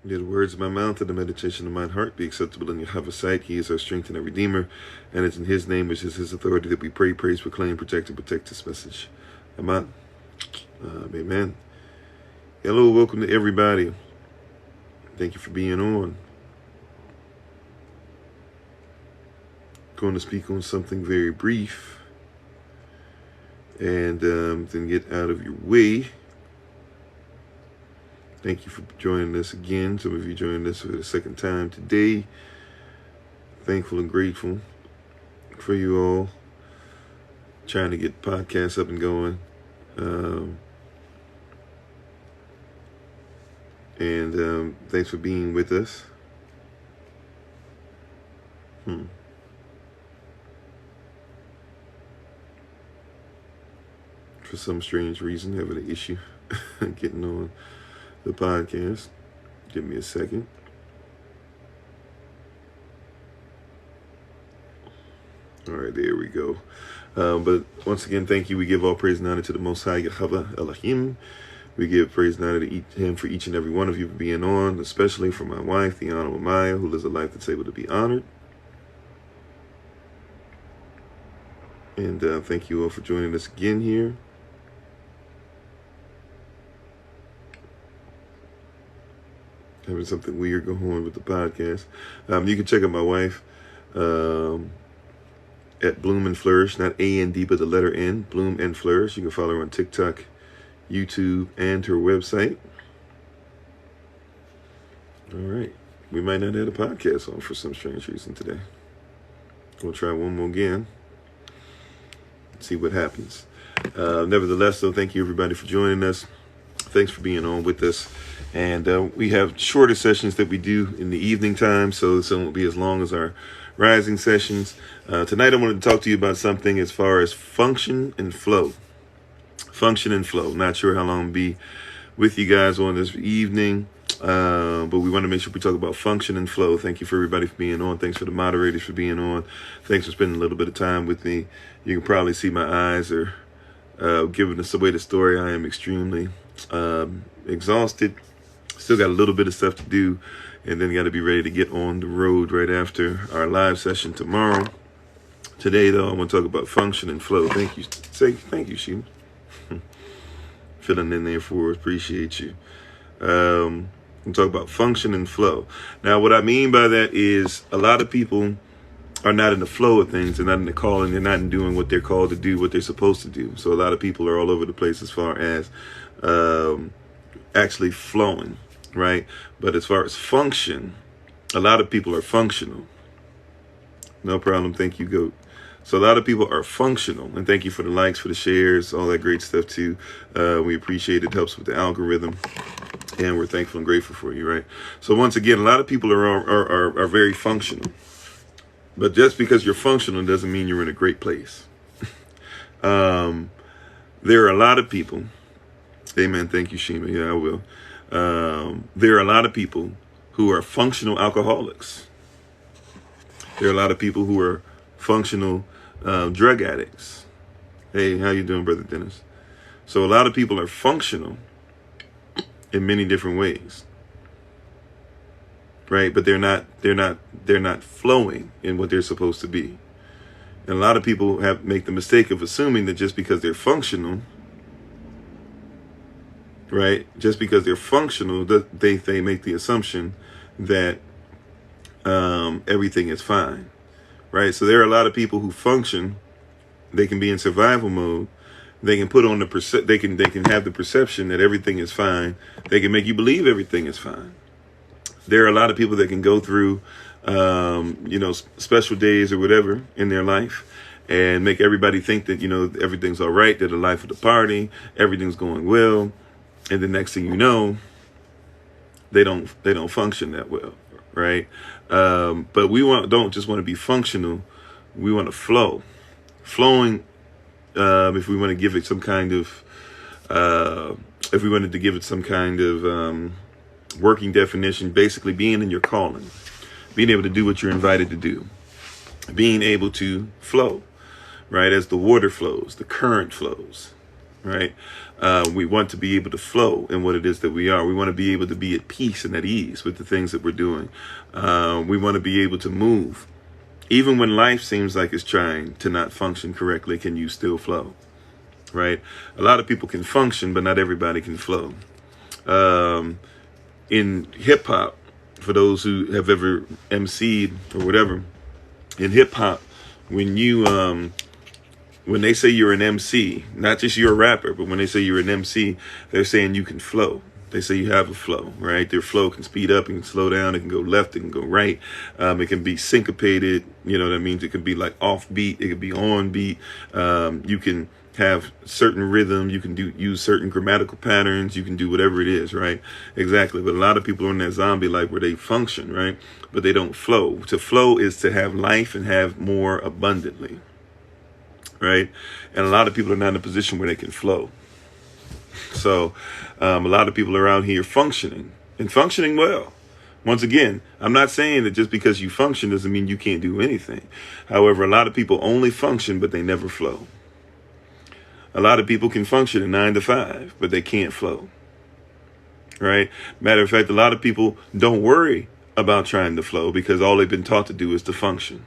May the words of my mouth and the meditation of my heart be acceptable in your sight. He is our strength and our redeemer. And it's in his name, which is his authority, that we pray, praise, proclaim, protect, and protect this message. Amen. Amen. Hello, welcome to everybody. Thank you for being on. Going to speak on something very brief and then get out of your way. Thank you for joining us again. Some of you joining us for the second time today. Thankful and grateful for you all. Trying to get podcasts up and going. And thanks for being with us. For some strange reason, having an issue getting on the podcast. Give me a second. All right, there we go. But once again, thank you. We give all praise and honor to the Most High, Yahweh Elohim. We give praise and honor to him for each and every one of you for being on, especially for my wife, the Honorable Maya, who lives a life that's able to be honored. And thank you all for joining us again here. Having something weird go on with the podcast. You can check out my wife at Bloom and Flourish, not A-N-D, but the letter N, Bloom and Flourish. You can follow her on TikTok, YouTube, and her website. All right. We might not have a podcast on for some strange reason today. We'll try one more again. See what happens. Nevertheless, though, thank you everybody for joining us. Thanks for being on with us. And we have shorter sessions that we do in the evening time, so this won't be as long as our rising sessions. Tonight I wanted to talk to you about something as far as function and flow. Function and flow. Not sure how long I'll be with you guys on this evening, but we want to make sure we talk about function and flow. Thank you for everybody for being on. Thanks for the moderators for being on. Thanks for spending a little bit of time with me. You can probably see my eyes are giving us away the story. I am extremely exhausted. Still got a little bit of stuff to do, and then got to be ready to get on the road right after our live session tomorrow. Today, though, I want to talk about function and flow. Thank you. Say thank you, Sheena. Filling in there for us. Appreciate you. We'll talk about function and flow. Now, what I mean by that is a lot of people are not in the flow of things. They're not in the calling. They're not in doing what they're called to do, what they're supposed to do. So a lot of people are all over the place as far as actually flowing, right? But as far as function, a lot of people are functional. No problem. Thank you, Goat. So a lot of people are functional, and thank you for the likes, for the shares, all that great stuff too. We appreciate it. It helps with the algorithm, and we're thankful and grateful for you, right? So once again, a lot of people are very functional, but just because you're functional doesn't mean you're in a great place. There are a lot of people. Amen. Thank you, Shima. Yeah, I will. There are a lot of people who are functional alcoholics. There are a lot of people who are functional drug addicts. Hey, how you doing, Brother Dennis? So a lot of people are functional in many different ways, right? But they're not flowing in what they're supposed to be. And a lot of people make the mistake of assuming that just because they're functional, right? Just because they're functional, they make the assumption that everything is fine, right? So there are a lot of people who function. They can be in survival mode. They can put on they can have the perception that everything is fine. They can make you believe everything is fine. There are a lot of people that can go through, special days or whatever in their life and make everybody think that, everything's all right. They're the life of the party. Everything's going well. And the next thing you know, they don't function that well, right? But we don't just want to be functional. We want to flow. Flowing, if we want to give it some kind of, working definition, basically being in your calling, being able to do what you're invited to do, being able to flow, right? As the water flows, the current flows, right? We want to be able to flow in what it is that we are. We want to be able to be at peace and at ease with the things that we're doing. We want to be able to move. Even when life seems like it's trying to not function correctly, can you still flow? Right? A lot of people can function, but not everybody can flow. In hip hop, for those who have ever MC'd or whatever, in hip hop, when they say you're an MC, not just you're a rapper, but when they say you're an MC, they're saying you can flow. They say you have a flow, right? Their flow can speed up, it can slow down, it can go left, it can go right. It can be syncopated, you know what I mean? It can be like off beat, it can be on beat. You can have certain rhythm, you can use certain grammatical patterns, you can do whatever it is, right? Exactly. But a lot of people are in that zombie life where they function, right? But they don't flow. To flow is to have life and have more abundantly, right? And a lot of people are not in a position where they can flow. So a lot of people are out here functioning and functioning well. Once again, I'm not saying that just because you function doesn't mean you can't do anything. However, a lot of people only function, but they never flow. A lot of people can function a 9 to 5, but they can't flow. Right? Matter of fact, a lot of people don't worry about trying to flow because all they've been taught to do is to function.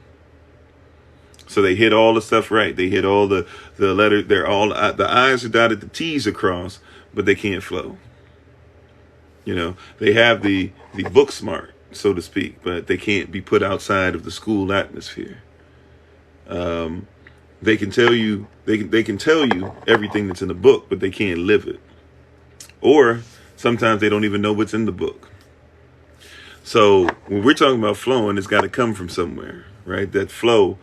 So they hit all the stuff right. They hit all the letters. They're all the I's are dotted, the T's are crossed, but they can't flow. You know, they have the book smart, so to speak, but they can't be put outside of the school atmosphere. They can tell you they can tell you everything that's in the book, but they can't live it. Or sometimes they don't even know what's in the book. So when we're talking about flowing, it's got to come from somewhere, right? That flow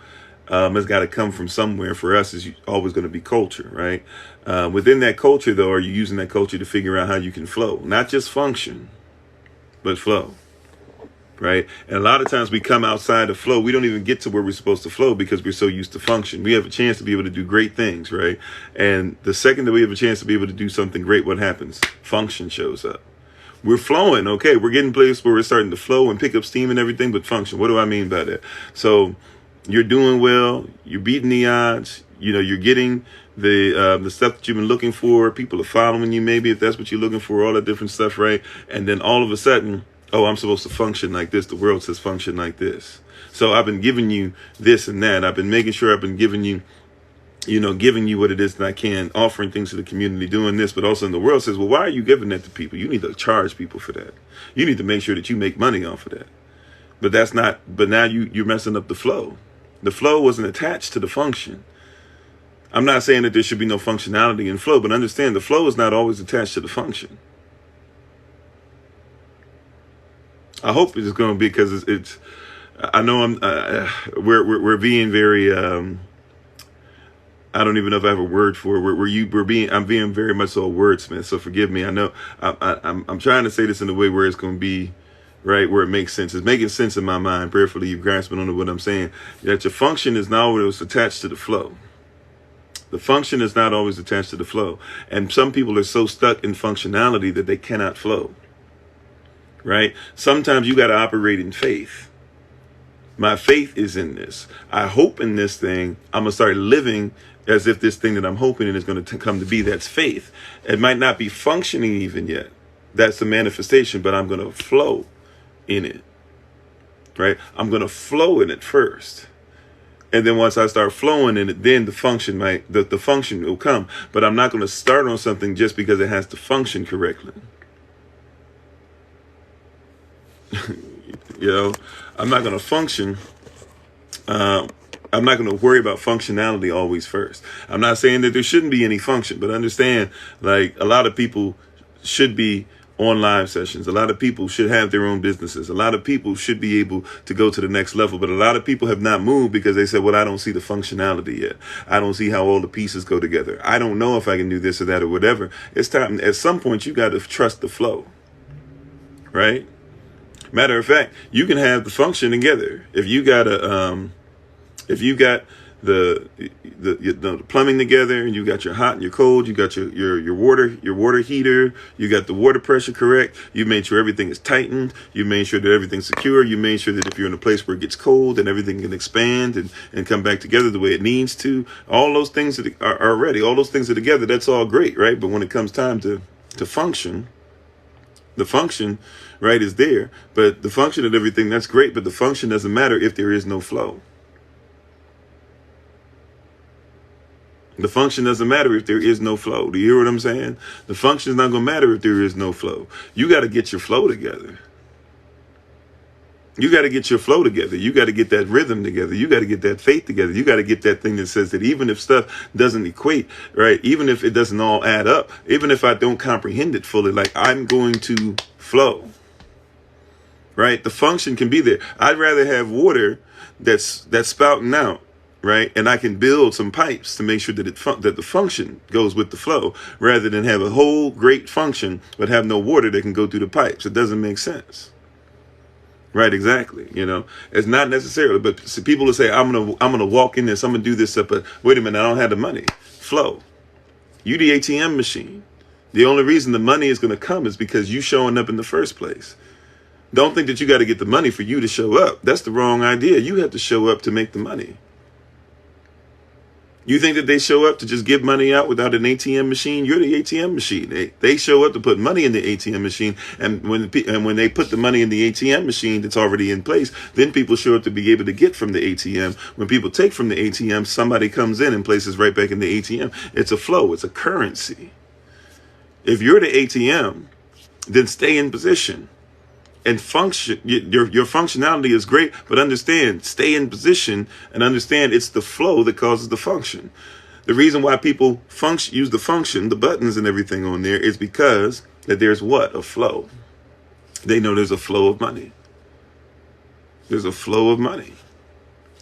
has got to come from somewhere. For us, is always going to be culture, right? Within that culture, though, are you using that culture to figure out how you can flow? Not just function, but flow. Right? And a lot of times we come outside of flow. We don't even get to where we're supposed to flow because we're so used to function. We have a chance to be able to do great things, right? And the second that we have a chance to be able to do something great, what happens? Function shows up. We're flowing, okay? We're getting places where we're starting to flow and pick up steam and everything, but function. What do I mean by that? So you're doing well. You're beating the odds. You know, you're getting the stuff that you've been looking for. People are following you, maybe, if that's what you're looking for, all that different stuff, right? And then all of a sudden, oh, I'm supposed to function like this. The world says function like this. So I've been giving you this and that. I've been making sure I've been giving you what it is that I can, offering things to the community, doing this. But also in the world says, well, why are you giving that to people? You need to charge people for that. You need to make sure that you make money off of that. But that's not, but now you're messing up the flow. The flow wasn't attached to the function. I'm not saying that there should be no functionality in flow, but understand the flow is not always attached to the function. I hope it's going to be, because it's I know we're being very, I don't even know if I have a word for it. I'm being very much so a wordsmith. So forgive me. I know I'm trying to say this in a way where it's going to be right, where it makes sense. It's making sense in my mind. Prayerfully, you're grasping onto what I'm saying. That your function is not always attached to the flow. The function is not always attached to the flow. And some people are so stuck in functionality that they cannot flow. Right? Sometimes you got to operate in faith. My faith is in this. I hope in this thing. I'm going to start living as if this thing that I'm hoping in is going to come to be. That's faith. It might not be functioning even yet. That's the manifestation, but I'm going to flow in it. Right? I'm going to flow in it first. And then once I start flowing in it, then the function will come. But I'm not going to start on something just because it has to function correctly. You know, I'm not going to function. I'm not going to worry about functionality always first. I'm not saying that there shouldn't be any function, but understand, like, a lot of people should be on live sessions. A lot of people should have their own businesses. A lot of people should be able to go to the next level. But a lot of people have not moved because they said, well, I don't see the functionality yet. I don't see how all the pieces go together. I don't know if I can do this or that or whatever. It's time. At some point, you got to trust the flow. Right? Matter of fact, you can have the function together. If you got the the plumbing together, and you got your hot and your cold, you got your water heater, you got the water pressure correct, you made sure everything is tightened, you made sure that everything's secure, you made sure that if you're in a place where it gets cold, then everything can expand and come back together the way it needs to. All those things that are ready, all those things are together, that's all great, right? But when it comes time to function, the function, right, is there. But the function of everything, that's great, but the function doesn't matter if there is no flow. The function doesn't matter if there is no flow. Do you hear what I'm saying? The function is not going to matter if there is no flow. You got to get your flow together. You got to get your flow together. You got to get that rhythm together. You got to get that faith together. You got to get that thing that says that even if stuff doesn't equate, right? Even if it doesn't all add up, even if I don't comprehend it fully, like I'm going to flow, right? The function can be there. I'd rather have water that's spouting out, right? And I can build some pipes to make sure that that the function goes with the flow, rather than have a whole great function but have no water that can go through the pipes. It doesn't make sense. Right, exactly. You know, it's not necessarily, but see, people will say, I'm gonna walk in this, I'm gonna do this stuff, but wait a minute, I don't have the money. Flow. You the ATM machine. The only reason the money is gonna come is because you showing up in the first place. Don't think that you got to get the money for you to show up. That's the wrong idea. You have to show up to make the money. You think that they show up to just give money out without an ATM machine? You're the ATM machine. They show up to put money in the ATM machine, and when they put the money in the ATM machine that's already in place, then people show up to be able to get from the ATM. When people take from the ATM, somebody comes in and places right back in the ATM. It's a flow. It's a currency. If you're the ATM, then stay in position and function. Your functionality is great, but understand, stay in position and understand it's the flow that causes the function. The reason why people use the function, the buttons and everything on there, is because that there's what? A flow. They know there's a flow of money. There's a flow of money.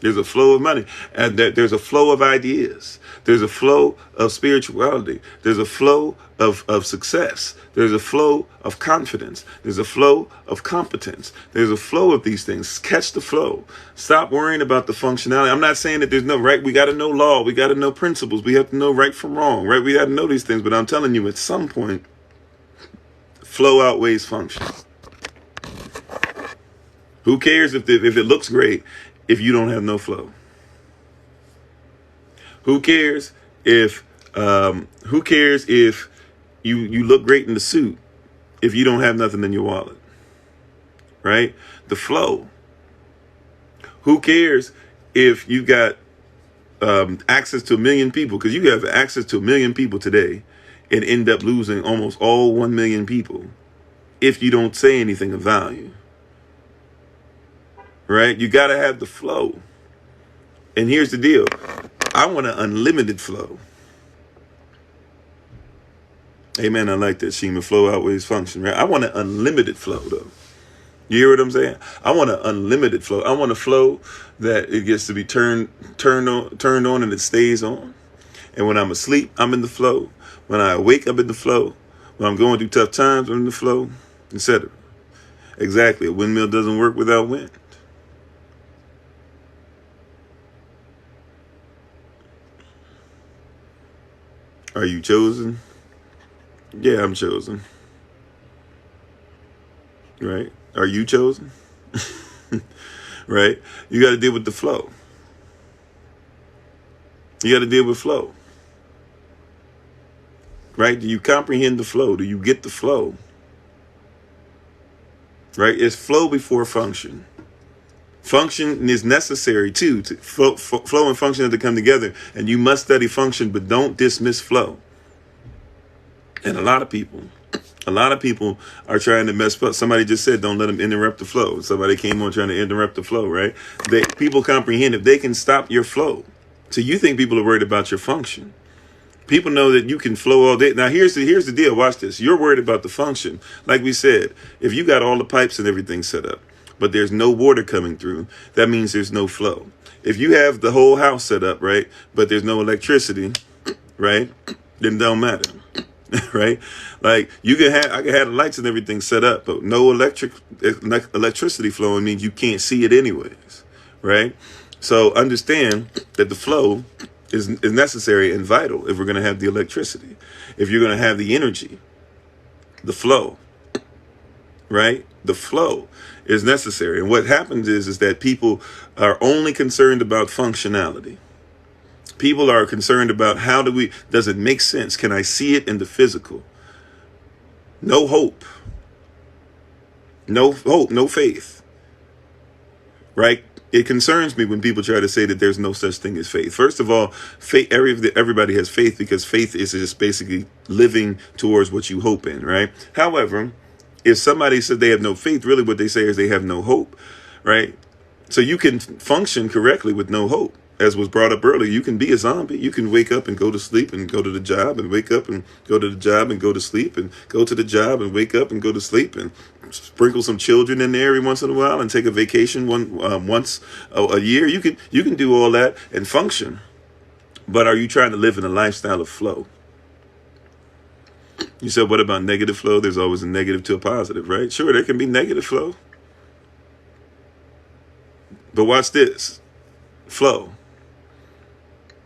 There's a flow of money, and there's a flow of ideas. There's a flow of spirituality. There's a flow of success. There's a flow of confidence. There's a flow of competence. There's a flow of these things. Catch the flow. Stop worrying about the functionality. I'm not saying that there's no right. We got to know law. We got to know principles. We have to know right from wrong, right? We got to know these things. But I'm telling you, at some point, flow outweighs function. Who cares if it looks great if you don't have no flow? Who cares if you look great in the suit if you don't have nothing in your wallet? Right? The flow. Who cares if you got access to 1 million people? Because you have access to 1 million people today and end up losing almost all 1 million people if you don't say anything of value. Right? You got to have the flow. And here's the deal. I want an unlimited flow. Amen. I like that, Shima. Flow outweighs function, right? I want an unlimited flow, though. You hear what I'm saying? I want an unlimited flow. I want a flow that it gets to be turned on and it stays on. And when I'm asleep, I'm in the flow. When I awake, I'm in the flow. When I'm going through tough times, I'm in the flow, etc. Exactly. A windmill doesn't work without wind. Are you chosen? Yeah, I'm chosen. Right? Are you chosen? Right? You got to deal with the flow. You got to deal with flow. Right? Do you comprehend the flow? Do you get the flow? Right? It's flow before function. Function is necessary too. Flow and function have to come together. And you must study function, but don't dismiss flow. And a lot of people are trying to mess up. Somebody just said, don't let them interrupt the flow. Somebody came on trying to interrupt the flow, right? People comprehend if they can stop your flow. So you think people are worried about your function. People know that you can flow all day. Now, here's the deal. Watch this. You're worried about the function. Like we said, if you got all the pipes and everything set up, but there's no water coming through, that means there's no flow. If you have the whole house set up, right, but there's no electricity, right, then it don't matter. Right? Like I can have the lights and everything set up, but no electricity flowing means you can't see it anyways. Right? So understand that the flow is necessary and vital if we're going to have the electricity, if you're going to have the energy, the flow, right? The flow is necessary. And what happens is that people are only concerned about functionality. People are concerned about does it make sense? Can I see it in the physical? No hope. No hope, no faith. Right? It concerns me when people try to say that there's no such thing as faith. First of all, faith, everybody has faith, because faith is just basically living towards what you hope in, right? However, if somebody said they have no faith, really what they say is they have no hope, right? So you can function correctly with no hope. As was brought up earlier, you can be a zombie. You can wake up and go to sleep and go to the job, and wake up and go to the job and go to sleep, and go to the job and wake up and go to sleep, and sprinkle some children in there every once in a while, and take a vacation once a year. You can do all that and function. But are you trying to live in a lifestyle of flow? You said, what about negative flow? There's always a negative to a positive, right? Sure, there can be negative flow. But watch this. Flow.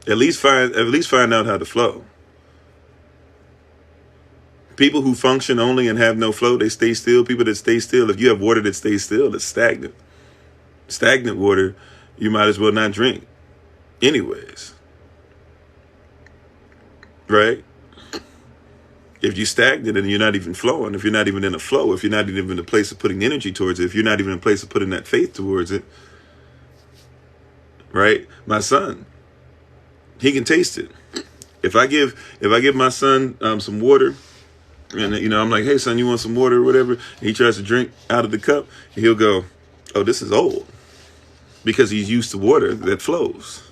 At least find out how to flow. People who function only and have no flow, they stay still. People that stay still, if you have water that stays still, it's stagnant. Stagnant water, you might as well not drink. Anyways. Right? If you're stagnant and you're not even flowing, if you're not even in a flow, if you're not even in a place of putting energy towards it, if you're not even in a place of putting that faith towards it, right? My son, he can taste it. If I give my son some water, and I'm like, hey son, you want some water or whatever, and he tries to drink out of the cup, he'll go, oh, this is old, because he's used to water that flows.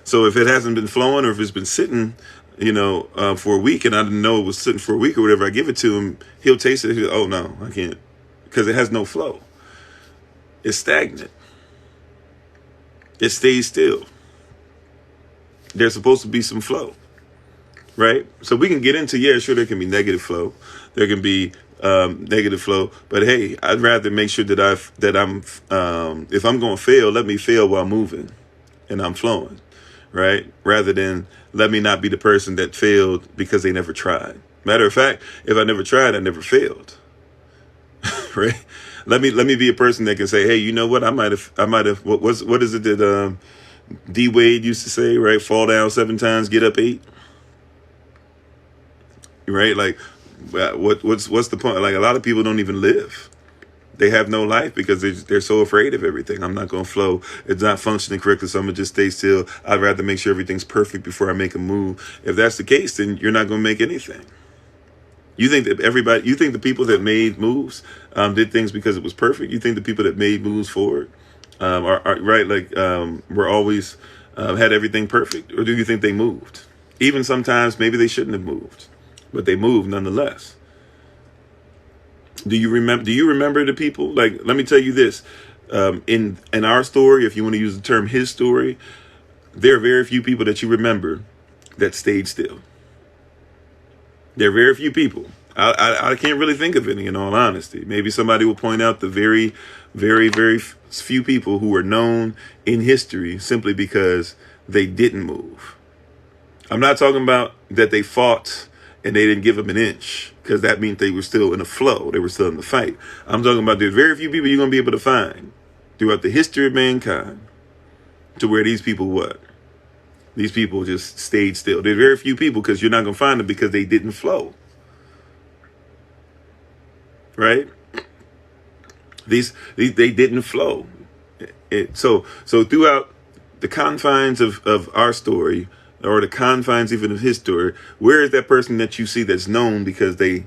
So if it hasn't been flowing, or if it's been sitting, for a week, and I didn't know it was sitting for a week or whatever, I give it to him, he'll taste it. Oh no, I can't, because it has no flow. It's stagnant. It stays still. There's supposed to be some flow, right? So we can get into, sure, there can be negative flow. There can be negative flow, but hey, I'd rather make sure that I'm if I'm going to fail, let me fail while moving and I'm flowing, right? Rather than let me not be the person that failed because they never tried. Matter of fact, if I never tried, I never failed, right? Let me be a person that can say, hey, you know what? I might have. What is it that D Wade used to say, right? Fall down 7 times, get up 8. Right? Like, what's the point? Like, a lot of people don't even live. They have no life because they're so afraid of everything. I'm not going to flow. It's not functioning correctly, so I'm going to just stay still. I'd rather make sure everything's perfect before I make a move. If that's the case, then you're not going to make anything. You think that the people that made moves did things because it was perfect? You think the people that made moves forward are right? Like, were always had everything perfect? Or do you think they moved? Even sometimes maybe they shouldn't have moved, but they moved nonetheless. Do you remember the people? Like, let me tell you this. In our story, if you want to use the term his story, there are very few people that you remember that stayed still. There are very few people. I can't really think of any, in all honesty. Maybe somebody will point out the very, very, very few people who were known in history simply because they didn't move. I'm not talking about that they fought and they didn't give them an inch, because that means they were still in a flow. They were still in the fight. I'm talking about there's very few people you're going to be able to find throughout the history of mankind to where these people what? These people just stayed still. There's very few people, because you're not going to find them because they didn't flow. Right? They didn't flow. So throughout the confines of our story, or the confines even of his story, where is that person that you see that's known because they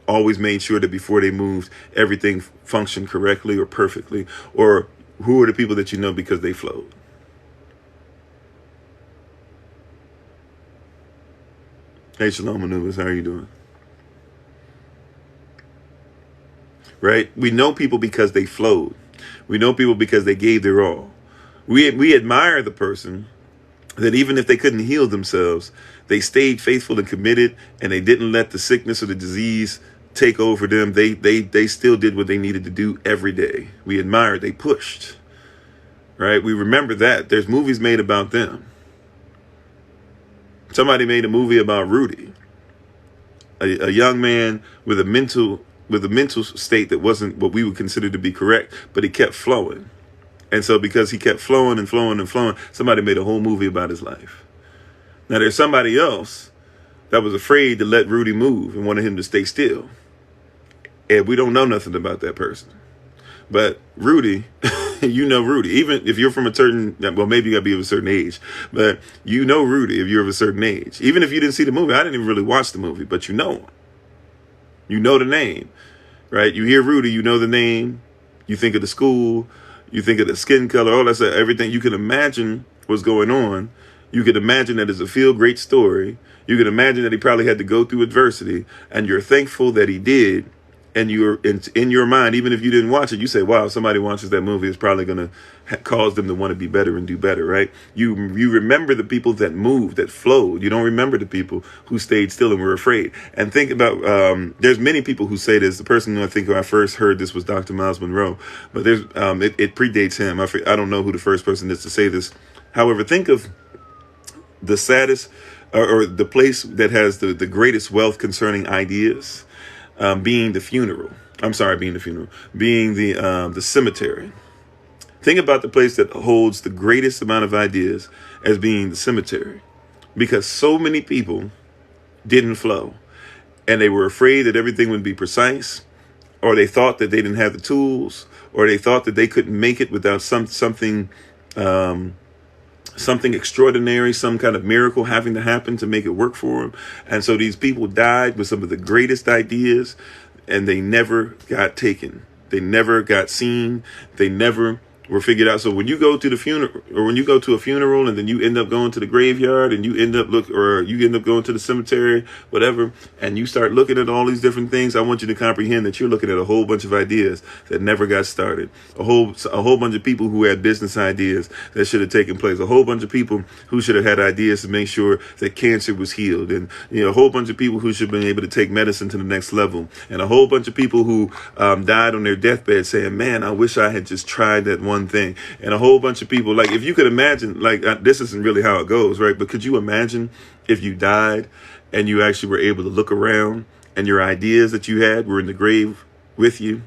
always made sure that before they moved, everything functioned correctly or perfectly? Or who are the people that you know because they flowed? Hey, Shalom Anubis, how are you doing? Right? We know people because they flowed. We know people because they gave their all. We admire the person that even if they couldn't heal themselves, they stayed faithful and committed, and they didn't let the sickness or the disease take over them. They still did what they needed to do every day. We admire it. They pushed. right? We remember that. There's movies made about them. Somebody made a movie about Rudy, a young man with a mental state that wasn't what we would consider to be correct, but he kept flowing. And so because he kept flowing and flowing and flowing, somebody made a whole movie about his life. Now there's somebody else that was afraid to let Rudy move and wanted him to stay still. And we don't know nothing about that person. But Rudy, you know Rudy, even if you're from a certain, well, maybe you got to be of a certain age, but you know Rudy if you're of a certain age. Even if you didn't see the movie, I didn't even really watch the movie, but you know him. You know the name, right? You hear Rudy, you know the name. You think of the school, you think of the skin color, all that stuff, everything. You can imagine what's going on. You can imagine that it's a feel-great story. You can imagine that he probably had to go through adversity, and you're thankful that he did. And you're in your mind, even if you didn't watch it, you say, wow, somebody watches that movie, it's probably going to cause them to want to be better and do better, right? You remember the people that moved, that flowed. You don't remember the people who stayed still and were afraid. And think about, there's many people who say this. The person who I first heard this was Dr. Miles Monroe, but there's it predates him. I don't know who the first person is to say this. However, think of the saddest or the place that has the greatest wealth concerning ideas. Being the cemetery. Think about the place that holds the greatest amount of ideas as being the cemetery, because so many people didn't flow, and they were afraid that everything would be precise, or they thought that they didn't have the tools, or they thought that they couldn't make it without something extraordinary, some kind of miracle having to happen to make it work for them. And so these people died with some of the greatest ideas, and they never got taken. They never got seen. They never were figured out. So when you go to the funeral, or when you go to a funeral and then you end up going to the graveyard and you end up going to the cemetery, whatever, and you start looking at all these different things, I want you to comprehend that you're looking at a whole bunch of ideas that never got started. A whole bunch of people who had business ideas that should have taken place. A whole bunch of people who should have had ideas to make sure that cancer was healed. And, a whole bunch of people who should have been able to take medicine to the next level. And a whole bunch of people who died on their deathbed saying, man, I wish I had just tried that one thing. And a whole bunch of people, like, if you could imagine, like, this isn't really how it goes, right? But could you imagine if you died and you actually were able to look around and your ideas that you had were in the grave with you,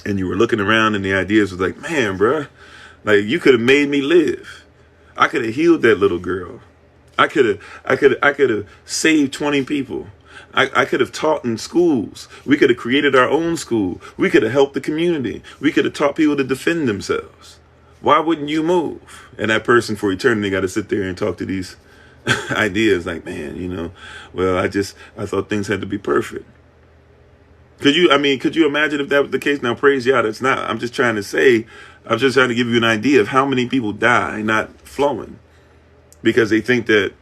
and you were looking around and the ideas was like, man, bruh, like, you could have made me live. I could have healed that little girl. I could have saved 20 people. I could have taught in schools. We could have created our own school. We could have helped the community. We could have taught people to defend themselves. Why wouldn't you move? And that person for eternity got to sit there and talk to these ideas like, man, well, I thought things had to be perfect. Could you imagine if that was the case? Now, praise God, it's not. I'm just trying to give you an idea of how many people die not flowing because they think that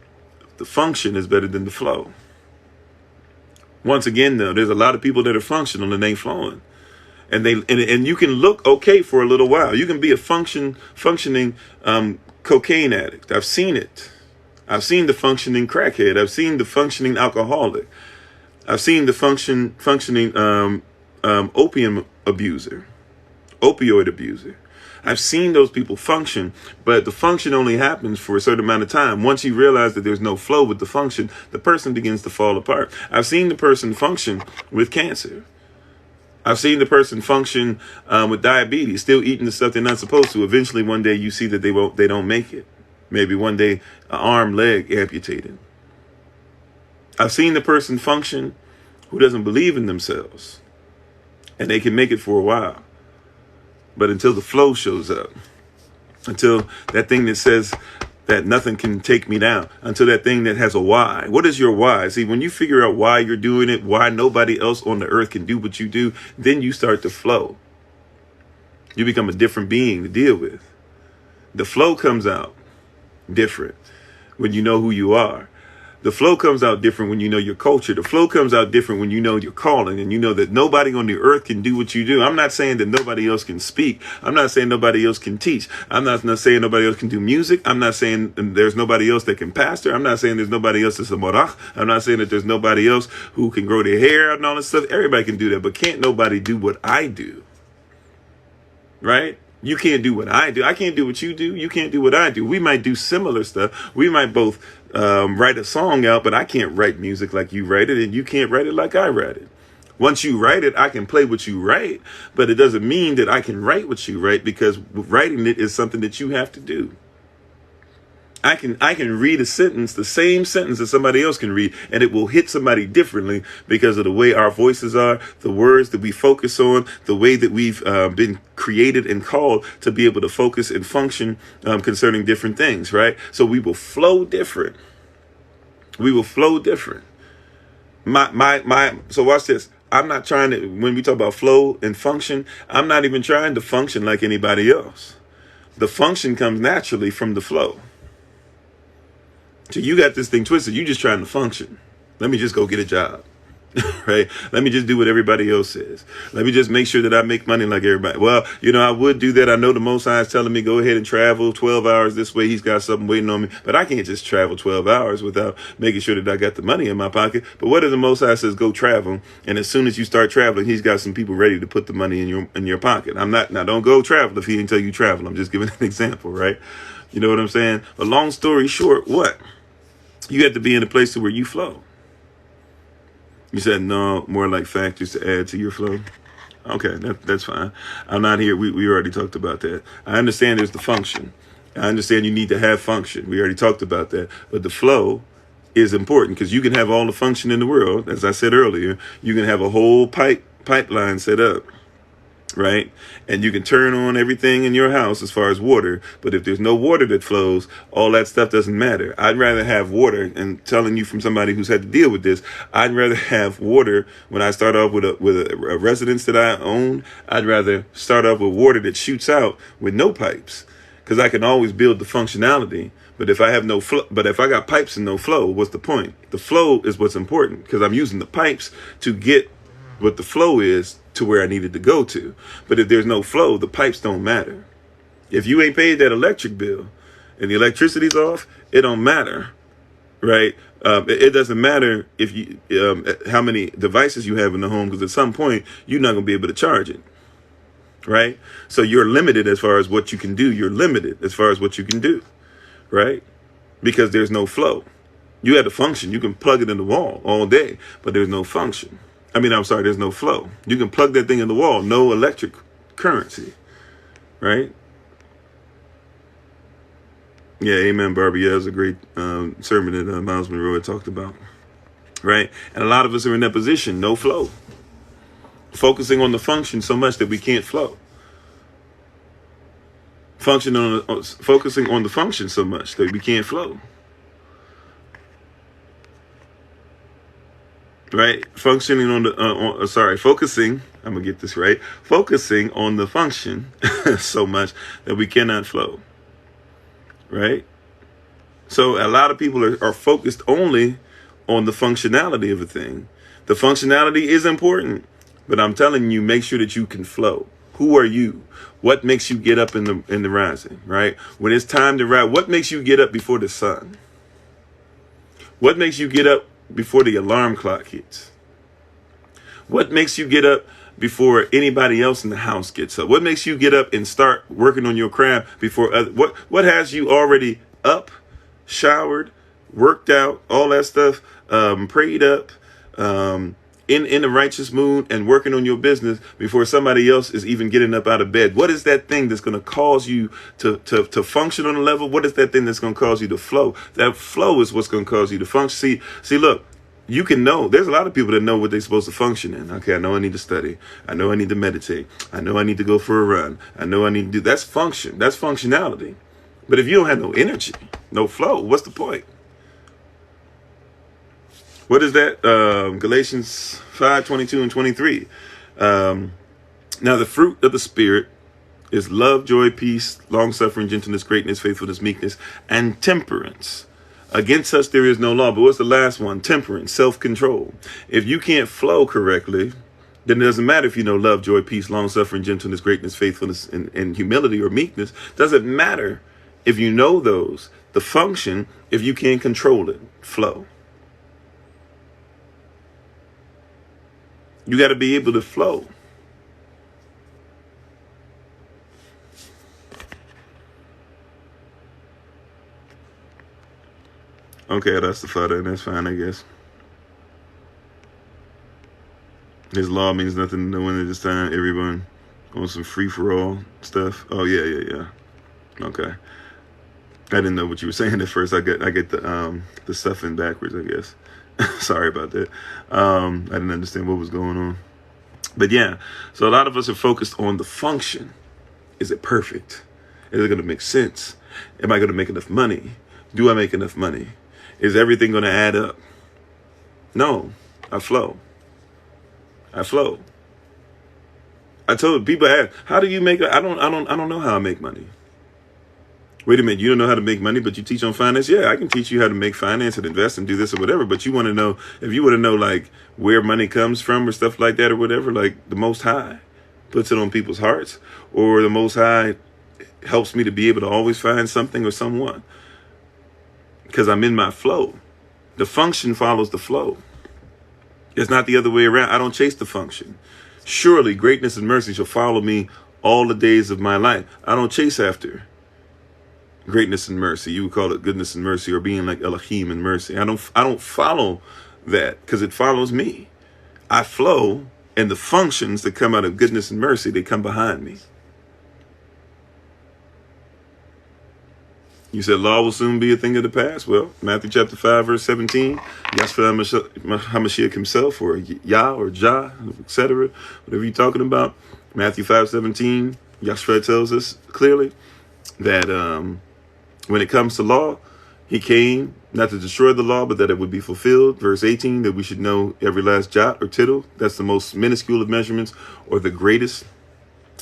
the function is better than the flow. Once again, though, there's a lot of people that are functional and ain't flowing. And you can look okay for a little while. You can be a functioning cocaine addict. I've seen it. I've seen the functioning crackhead. I've seen the functioning alcoholic. I've seen the functioning opioid abuser. I've seen those people function, but the function only happens for a certain amount of time. Once you realize that there's no flow with the function, the person begins to fall apart. I've seen the person function with cancer. I've seen the person function with diabetes, still eating the stuff they're not supposed to. Eventually, one day you see that they don't make it. Maybe one day, an arm, leg amputated. I've seen the person function who doesn't believe in themselves, and they can make it for a while. But until the flow shows up, until that thing that says that nothing can take me down, until that thing that has a why. What is your why? See, when you figure out why you're doing it, why nobody else on the earth can do what you do, then you start to flow. You become a different being to deal with. The flow comes out different when you know who you are. The flow comes out different when you know your culture. The flow comes out different when you know your calling and you know that nobody on the earth can do what you do. I'm not saying that nobody else can speak. I'm not saying nobody else can teach. I'm not saying nobody else can do music. I'm not saying there's nobody else that can pastor. I'm not saying there's nobody else that's a morach. I'm not saying that there's nobody else who can grow their hair out and all this stuff. Everybody can do that, but can't nobody do what I do. Right? You can't do what I do. I can't do what you do. You can't do what I do. We might do similar stuff. We might both write a song out, but I can't write music like you write it, and you can't write it like I write it. Once you write it, I can play what you write, but it doesn't mean that I can write what you write, because writing it is something that you have to do. I can read a sentence, the same sentence that somebody else can read, and it will hit somebody differently because of the way our voices are, the words that we focus on, the way that we've been created and called to be able to focus and function concerning different things, right? So we will flow different. We will flow different. So watch this. I'm not trying to, when we talk about flow and function, I'm not even trying to function like anybody else. The function comes naturally from the flow. So you got this thing twisted. You just trying to function. Let me just go get a job, right? Let me just do what everybody else says. Let me just make sure that I make money like everybody. Well, I would do that. I know the Most High is telling me go ahead and travel 12 hours this way. He's got something waiting on me, but I can't just travel 12 hours without making sure that I got the money in my pocket. But what if the Most High says go travel, and as soon as you start traveling, He's got some people ready to put the money in your pocket? Now don't go travel if He didn't tell you travel. I'm just giving an example, right? You know what I'm saying? But long story short, what? You have to be in a place to where you flow. You said no, more like factors to add to your flow. Okay, that's fine. I'm not here. We already talked about that. I understand there's the function. I understand you need to have function. We already talked about that. But the flow is important, because you can have all the function in the world. As I said earlier, you can have a whole pipeline set up, right? And you can turn on everything in your house as far as water, but if there's no water that flows, all that stuff doesn't matter. I'd rather have water, and telling you from somebody who's had to deal with this, I'd rather have water when I start off with a residence that I own. I'd rather start off with water that shoots out with no pipes, because I can always build the functionality. But if I have no flow, but if I got pipes and no flow, what's the point? The flow is what's important, because I'm using the pipes to get what the flow is to where I needed to go to. But if there's no flow, the pipes don't matter. If you ain't paid that electric bill and the electricity's off, it don't matter, right? It doesn't matter if you how many devices you have in the home, because at some point you're not going to be able to charge it, right? So you're limited as far as what you can do. You're limited as far as what you can do, right? Because there's no flow. You have to function. You can plug it in the wall all day, but there's no function. There's no flow. You can plug that thing in the wall, no electric currency, right? Yeah, amen, Barbie. Yeah, it was a great sermon that Miles Monroe had talked about, right? And a lot of us are in that position, no flow. Focusing on the function so much that we can't flow. Focusing on the function so much that we can't flow. Right? Focusing, I'm going to get this right. Focusing on the function so much that we cannot flow. Right? So a lot of people are focused only on the functionality of a thing. The functionality is important, but I'm telling you, make sure that you can flow. Who are you? What makes you get up in the rising, right? When it's time to rise, what makes you get up before the sun? What makes you get up before the alarm clock hits? What makes you get up before anybody else in the house gets up? What makes you get up and start working on your craft before what has you already up, showered, worked out, all that stuff, prayed up, in a righteous mood and working on your business before somebody else is even getting up out of bed? What is that thing that's going to cause you to function on a level? What is that thing that's going to cause you to flow? That flow is what's going to cause you to function. See, look, you can know. There's a lot of people that know what they're supposed to function in. Okay, I know I need to study. I know I need to meditate. I know I need to go for a run. I know I need to do. That's function. That's functionality. But if you don't have no energy, no flow, what's the point? What is that? Galatians 5:22 and 23. Now the fruit of the Spirit is love, joy, peace, long-suffering, gentleness, greatness, faithfulness, meekness, and temperance. Against such there is no law. But what's the last one? Temperance, self-control. If you can't flow correctly, then it doesn't matter if you know love, joy, peace, long-suffering, gentleness, greatness, faithfulness, and humility or meekness. Doesn't matter if you know those, the function, if you can't control it, flow. You got to be able to flow. Okay, that's the father, and that's fine, I guess. His law means nothing to no one at this time. Everyone on some free-for-all stuff. Oh, yeah. Okay. I didn't know what you were saying at first. I get the stuff in backwards, I guess. Sorry about that. I didn't understand what was going on. But yeah, so a lot of us are focused on the function. Is it perfect? Is it going to make sense? Am I going to make enough money? Do I make enough money? Is everything going to add up? No, I flow. I told people, how do you make? I don't know how I make money. Wait a minute, you don't know how to make money, but you teach on finance? Yeah, I can teach you how to make finance and invest and do this or whatever. But you want to know, if you want to know like where money comes from or stuff like that or whatever, like the Most High puts it on people's hearts, or the Most High helps me to be able to always find something or someone, because I'm in my flow. The function follows the flow. It's not the other way around. I don't chase the function. Surely greatness and mercy shall follow me all the days of my life. I don't chase after greatness and mercy. You would call it goodness and mercy, or being like Elohim and mercy. I don't follow that, because it follows me. I flow, and the functions that come out of goodness and mercy, they come behind me. You said law will soon be a thing of the past. Well, Matthew chapter 5, verse 17, Yahshua HaMashiach himself, or Yah or Jah, etc., whatever you're talking about. Matthew 5:17, Yahshua tells us clearly that when it comes to law, he came not to destroy the law, but that it would be fulfilled. Verse 18, that we should know every last jot or tittle. That's the most minuscule of measurements, or the greatest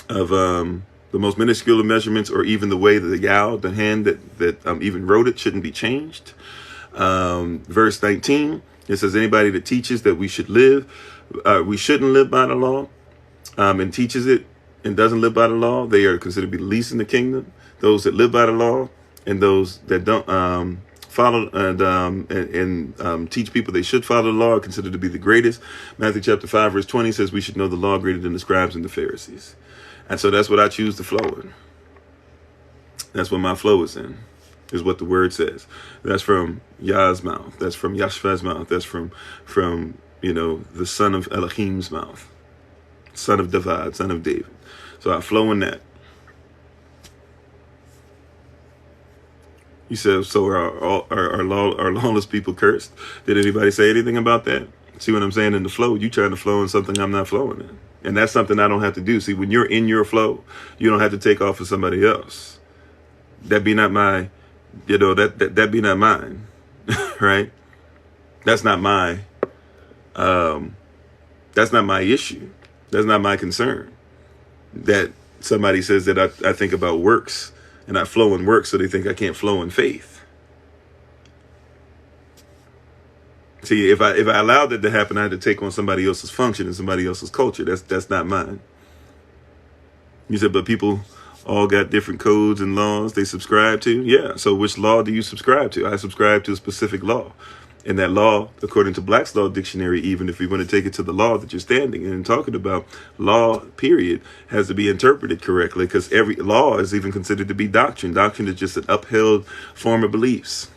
of the most minuscule of measurements, or even the way that the Yao, the hand that even wrote it, shouldn't be changed. Verse 19, it says anybody that teaches that we should we shouldn't live by the law, and teaches it and doesn't live by the law, they are considered to be the least in the kingdom. Those that live by the law and those that don't follow and teach people they should follow the law are considered to be the greatest. Matthew chapter 5, verse 20 says we should know the law greater than the scribes and the Pharisees. And so that's what I choose to flow in. That's what my flow is in, is what the word says. That's from Yah's mouth. That's from Yahshua's mouth. That's from the son of Elohim's mouth. Son of David, son of David. So I flow in that. You said, so are lawless people cursed? Did anybody say anything about that? See what I'm saying? In the flow, you trying to flow in something I'm not flowing in. And that's something I don't have to do. See, when you're in your flow, you don't have to take off for somebody else. That be not my, that be not mine, right? That's not my issue. That's not my concern. That somebody says that I think about works and I flow in works, so they think I can't flow in faith. See, if I allowed that to happen, I had to take on somebody else's function and somebody else's culture. That's not mine. You said, but people all got different codes and laws they subscribe to. Yeah. So which law do you subscribe to? I subscribe to a specific law. And that law, according to Black's Law Dictionary, even if we want to take it to the law that you're standing in and talking about, law, period, has to be interpreted correctly, because every law is even considered to be doctrine. Doctrine is just an upheld form of beliefs.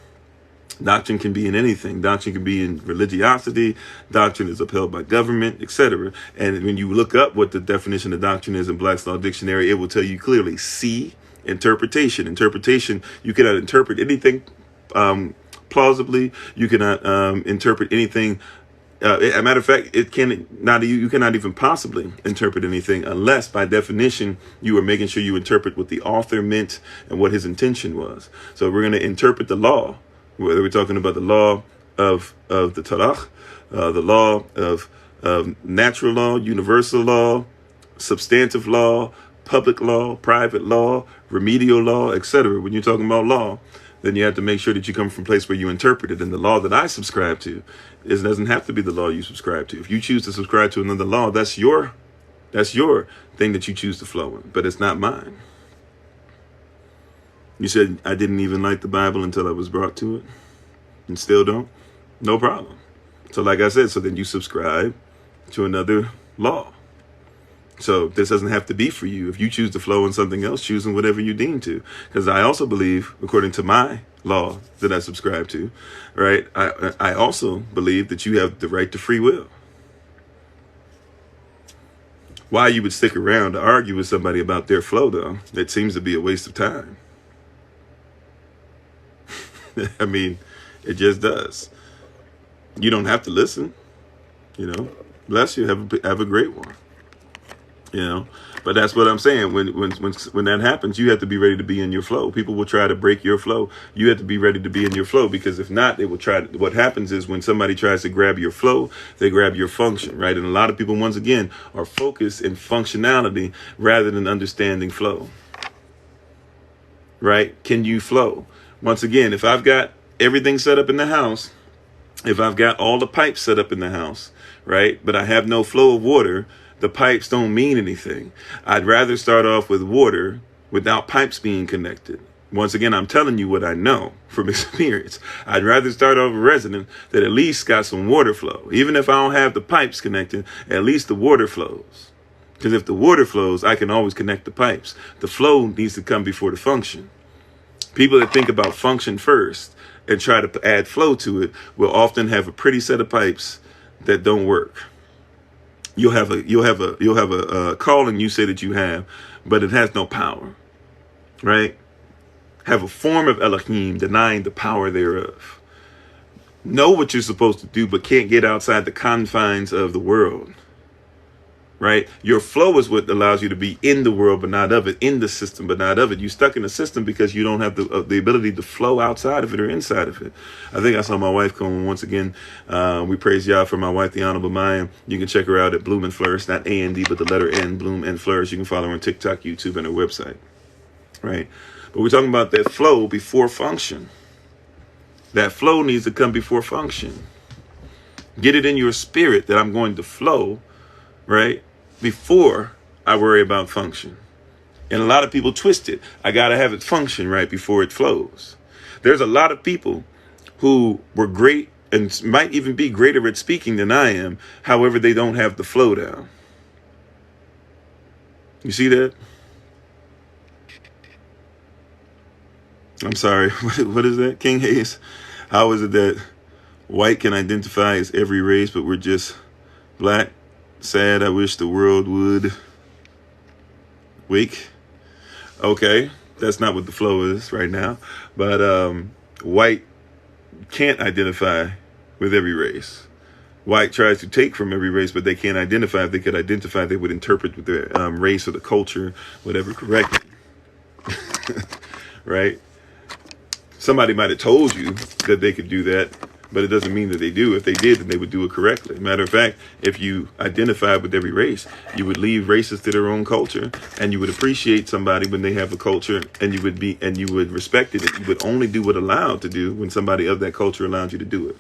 Doctrine can be in anything. Doctrine can be in religiosity. Doctrine is upheld by government, etc. And when you look up what the definition of doctrine is in Black's Law Dictionary, it will tell you clearly. C, interpretation. Interpretation, you cannot interpret anything plausibly. You cannot interpret anything. As a matter of fact, you cannot even possibly interpret anything unless, by definition, you are making sure you interpret what the author meant and what his intention was. So we're going to interpret the law, whether we're talking about the law of the Torah, the law of natural law, universal law, substantive law, public law, private law, remedial law, etc. When you're talking about law, then you have to make sure that you come from a place where you interpret it. And the law that I subscribe to doesn't have to be the law you subscribe to. If you choose to subscribe to another law, that's your thing that you choose to flow in, but it's not mine. You said I didn't even like the Bible until I was brought to it, and still don't? No problem. So like I said, so then you subscribe to another law. So this doesn't have to be for you. If you choose to flow in something else, choosing whatever you deem to. Because I also believe, according to my law that I subscribe to, right? I also believe that you have the right to free will. Why you would stick around to argue with somebody about their flow, though, it seems to be a waste of time. I mean, it just does. You don't have to listen, bless you, have a great one, but that's what I'm saying. When that happens, you have to be ready to be in your flow. People will try to break your flow. You have to be ready to be in your flow, because if not, they will try to, what happens is when somebody tries to grab your flow, they grab your function, right? And a lot of people, once again, are focused in functionality rather than understanding flow, right? Can you flow? Once again, if I've got everything set up in the house, if I've got all the pipes set up in the house, right, but I have no flow of water, the pipes don't mean anything. I'd rather start off with water without pipes being connected. Once again, I'm telling you what I know from experience. I'd rather start off a resident that at least got some water flow. Even if I don't have the pipes connected, at least the water flows. Because if the water flows, I can always connect the pipes. The flow needs to come before the function. People that think about function first and try to add flow to it will often have a pretty set of pipes that don't work. You'll have a calling you say that you have, but it has no power, right? Have a form of Elohim denying the power thereof. Know what you're supposed to do, but can't get outside the confines of the world. Right? Your flow is what allows you to be in the world, but not of it, in the system, but not of it. You're stuck in the system because you don't have the ability to flow outside of it or inside of it. I think I saw my wife come once again. We praise Yah for my wife, the Honorable Maya. You can check her out at Bloom and Flourish, not A-N-D, but the letter N, Bloom and Flourish. You can follow her on TikTok, YouTube, and her website. Right? But we're talking about that flow before function. That flow needs to come before function. Get it in your spirit that I'm going to flow, right, before I worry about function. And a lot of people twist it. I got to have it function right before it flows. There's a lot of people who were great and might even be greater at speaking than I am. However, they don't have the flow down. You see that? I'm sorry. What is that? King Hayes. How is it that white can identify as every race, but we're just black? Sad, I wish the world would wake. Okay, that's not what the flow is right now. But white can't identify with every race. White tries to take from every race, but they can't identify. If they could identify, they would interpret with their race or the culture, whatever, correctly. Right? Somebody might have told you that they could do that, but it doesn't mean that they do. If they did, then they would do it correctly. Matter of fact, if you identified with every race, you would leave races to their own culture, and you would appreciate somebody when they have a culture, and you would respect it. You would only do what allowed to do when somebody of that culture allowed you to do it,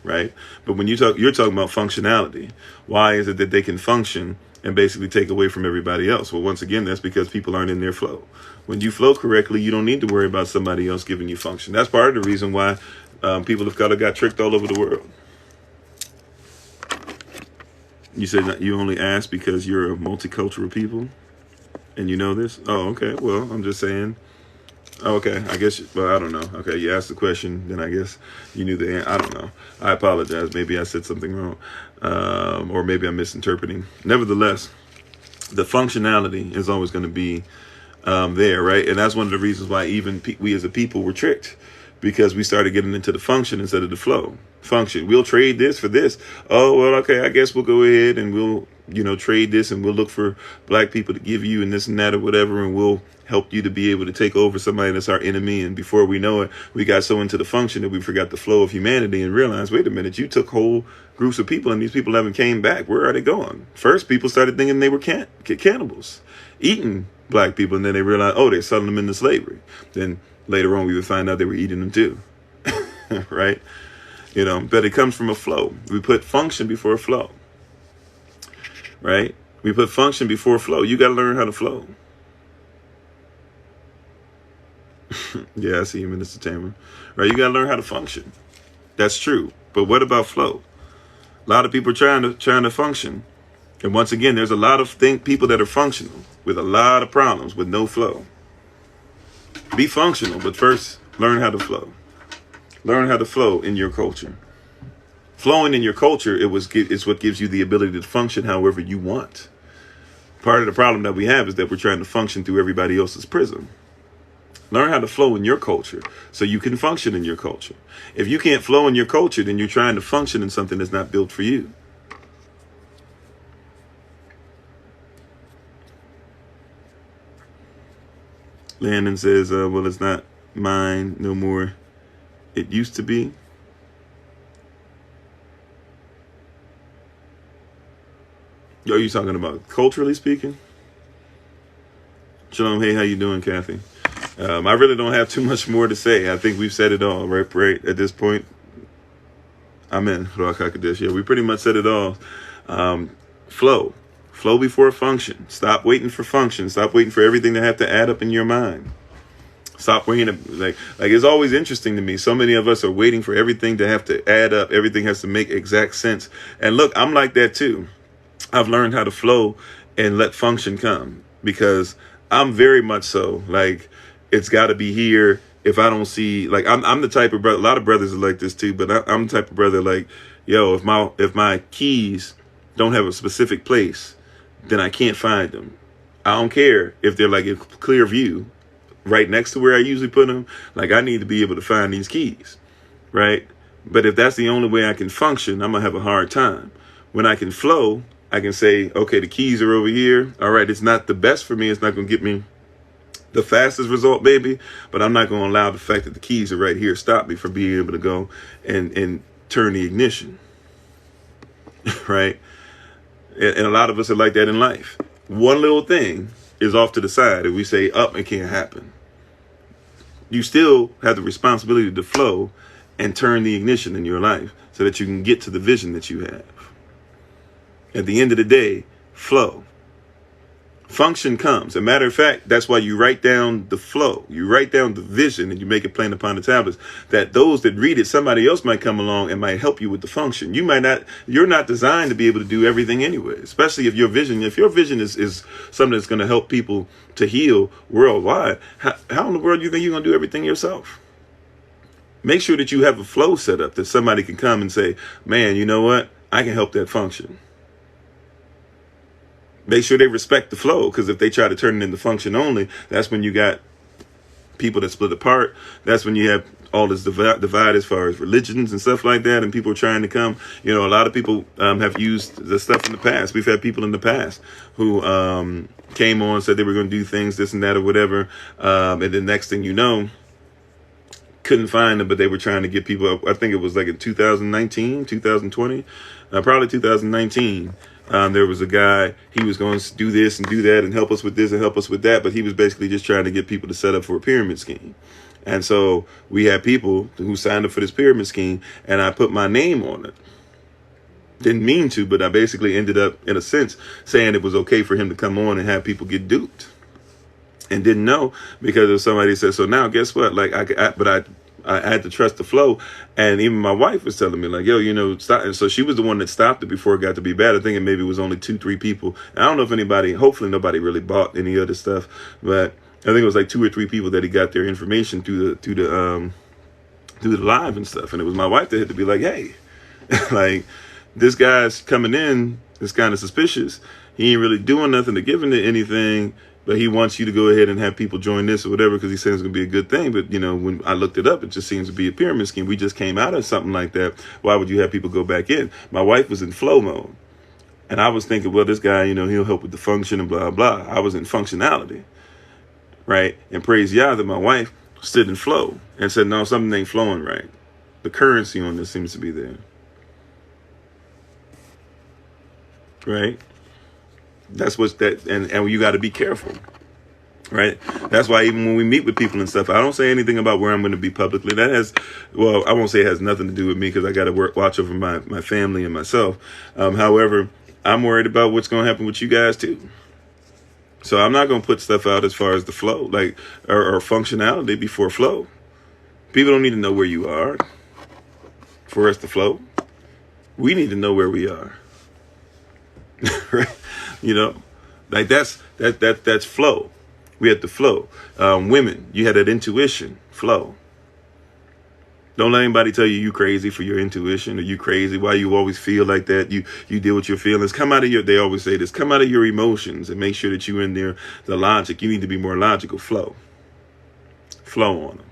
right? But when you're talking about functionality. Why is it that they can function and basically take away from everybody else? Well, once again, that's because people aren't in their flow. When you flow correctly, you don't need to worry about somebody else giving you function. That's part of the reason why people of color got tricked all over the world. You said that you only ask because you're a multicultural people and you know this? Oh, okay. Well, I'm just saying. Oh, okay. I guess, well, I don't know. Okay. You asked the question, then I guess you knew the answer. I don't know. I apologize. Maybe I said something wrong. Or maybe I'm misinterpreting. Nevertheless, the functionality is always going to be there, right? And that's one of the reasons why even we as a people were tricked. Because we started getting into the function instead of the flow. Function. We'll trade this for this. Oh, well, okay, I guess we'll go ahead and we'll, trade this, and we'll look for black people to give you and this and that or whatever, and we'll help you to be able to take over somebody that's our enemy. And before we know it, we got so into the function that we forgot the flow of humanity and realized, wait a minute, you took whole groups of people and these people haven't came back. Where are they going? First, people started thinking they were cannibals, eating black people, and then they realized, oh, they're selling them into slavery. Then later on, we would find out they were eating them too, right? But it comes from a flow. We put function before flow, right? We put function before flow. You got to learn how to flow. Yeah, I see you, Minister Tamer. Right? You got to learn how to function. That's true. But what about flow? A lot of people are trying to function. And once again, there's a lot of people that are functional with a lot of problems with no flow. Be functional, but first Learn how to flow. Learn how to flow in your culture. Flowing in your culture, it's what gives you the ability to function however you want. Part of the problem that we have is that we're trying to function through everybody else's prism. Learn how to flow in your culture so you can function in your culture. If you can't flow in your culture, then you're trying to function in something that's not built for you. Landon says, well, it's not mine no more. It used to be. Are you talking about culturally speaking? Shalom, hey, how you doing, Kathy? I really don't have too much more to say. I think we've said it all, right at this point. Amen. Yeah, we pretty much said it all. Flow. Flow before function. Stop waiting for function. Stop waiting for everything to have to add up in your mind. Stop waiting. Like it's always interesting to me. So many of us are waiting for everything to have to add up. Everything has to make exact sense. And look, I'm like that too. I've learned how to flow and let function come, because I'm very much so like, it's got to be here. If I don't see, like, I'm the type of brother, a lot of brothers are like this too, but I'm the type of brother like, yo, if my keys don't have a specific place, then I can't find them. I don't care if they're like in clear view right next to where I usually put them. Like, I need to be able to find these keys, right? But if that's the only way I can function, I'm gonna have a hard time. When I can flow, I can say, okay, the keys are over here. All right, it's not the best for me. It's not going to get me the fastest result, baby. But I'm not going to allow the fact that the keys are right here stop me from being able to go and turn the ignition. Right? And a lot of us are like that in life. One little thing is off to the side. If we say up, it can't happen. You still have the responsibility to flow and turn the ignition in your life so that you can get to the vision that you have. At the end of the day, flow. Function comes. As a matter of fact, that's why you write down the flow. You write down the vision and you make it plain upon the tablets, that those that read it, somebody else might come along and might help you with the function. You're not designed to be able to do everything anyway, especially if your vision is something that's going to help people to heal worldwide. How in the world do you think you're going to do everything yourself? Make sure that you have a flow set up that somebody can come and say, man, you know what? I can help that function. Make sure they respect the flow, because if they try to turn it into function only, that's when you got people that split apart. That's when you have all this divide as far as religions and stuff like that, and people are trying to come. You know, a lot of people have used the stuff in the past. We've had people in the past who came on, said they were going to do things, this and that or whatever, and the next thing you know, couldn't find them, but they were trying to get people. I think it was like in 2019, 2020, probably 2019. There was a guy, he was going to do this and do that and help us with this and help us with that. But he was basically just trying to get people to set up for a pyramid scheme. And so we had people who signed up for this pyramid scheme, and I put my name on it. Didn't mean to, but I basically ended up, in a sense, saying it was okay for him to come on and have people get duped. And didn't know, because if somebody said, so now guess what? Like, I had to trust the flow. And even my wife was telling me, like, yo, you know, stop. And so she was the one that stopped it before it got to be bad. I think it maybe was only 2-3 people. And I don't know if anybody, hopefully nobody really bought any other stuff, but I think it was like 2 or 3 people that he got their information through the live and stuff. And it was my wife that had to be like, hey, like, this guy's coming in, it's kind of suspicious. He ain't really doing nothing to give him to anything, but he wants you to go ahead and have people join this or whatever, because he says it's going to be a good thing. But, you know, when I looked it up, it just seems to be a pyramid scheme. We just came out of something like that. Why would you have people go back in? My wife was in flow mode. And I was thinking, well, this guy, you know, he'll help with the function and blah, blah. I was in functionality, right? And praise Yah that my wife stood in flow and said, no, something ain't flowing right. The currency on this seems to be there. Right? That's what's that, and you got to be careful, right? That's why even when we meet with people and stuff, I don't say anything about where I'm going to be publicly. That has, well, I won't say it has nothing to do with me, because I got to watch over my family and myself. However, I'm worried about what's going to happen with you guys too. So I'm not going to put stuff out as far as the flow, like or functionality before flow. People don't need to know where you are for us to flow. We need to know where we are. Right? You know, like that's flow. We had the flow. Women, you had that intuition, flow. Don't let anybody tell you crazy for your intuition, or you crazy, why you always feel like that. You deal with your feelings. Come out of your, they always say this, come out of your emotions and make sure that you in there, the logic. You need to be more logical. Flow on them.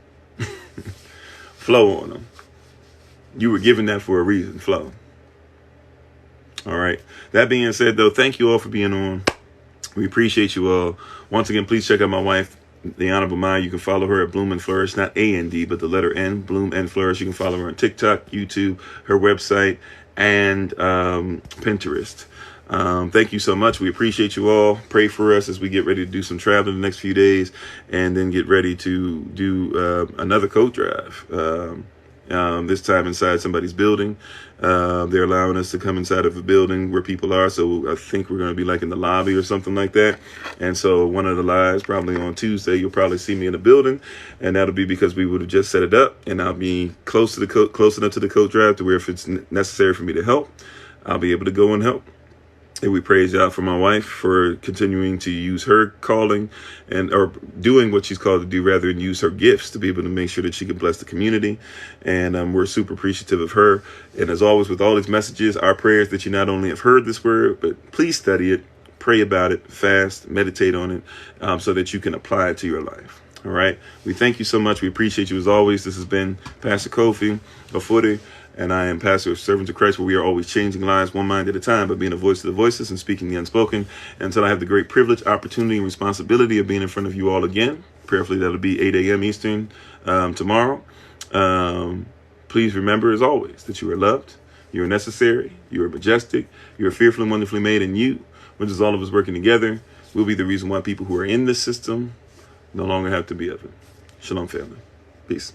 Flow on them. You were given that for a reason. Flow. All right. That being said, though, thank you all for being on. We appreciate you all. Once again, please check out my wife, The Honorable Mind. You can follow her at Bloom and Flourish, not A-N-D, but the letter N, Bloom and Flourish. You can follow her on TikTok, YouTube, her website, and Pinterest. Thank you so much. We appreciate you all. Pray for us as we get ready to do some traveling the next few days, and then get ready to do another coat drive. This time inside somebody's building. They're allowing us to come inside of a building where people are. So I think we're going to be like in the lobby or something like that. And so one of the lives, probably on Tuesday, you'll probably see me in the building. And that'll be because we would have just set it up. And I'll be close enough to the coat drive to where if it's necessary for me to help, I'll be able to go and help. And we praise God for my wife for continuing to use her calling or doing what she's called to do, rather than use her gifts to be able to make sure that she can bless the community. And we're super appreciative of her. And as always, with all these messages, our prayers that you not only have heard this word, but please study it, pray about it, fast, meditate on it, so that you can apply it to your life. All right. We thank you so much. We appreciate you as always. This has been Pastor Kofi, Ofori. And I am pastor of Servants of Christ, where we are always changing lives one mind at a time, but being a voice to the voiceless and speaking the unspoken. Until I have the great privilege, opportunity, and responsibility of being in front of you all again. Prayerfully, that'll be 8 a.m. Eastern tomorrow. Please remember, as always, that you are loved, you are necessary, you are majestic, you are fearfully and wonderfully made, and you, which is all of us working together, will be the reason why people who are in this system no longer have to be of it. Shalom, family. Peace.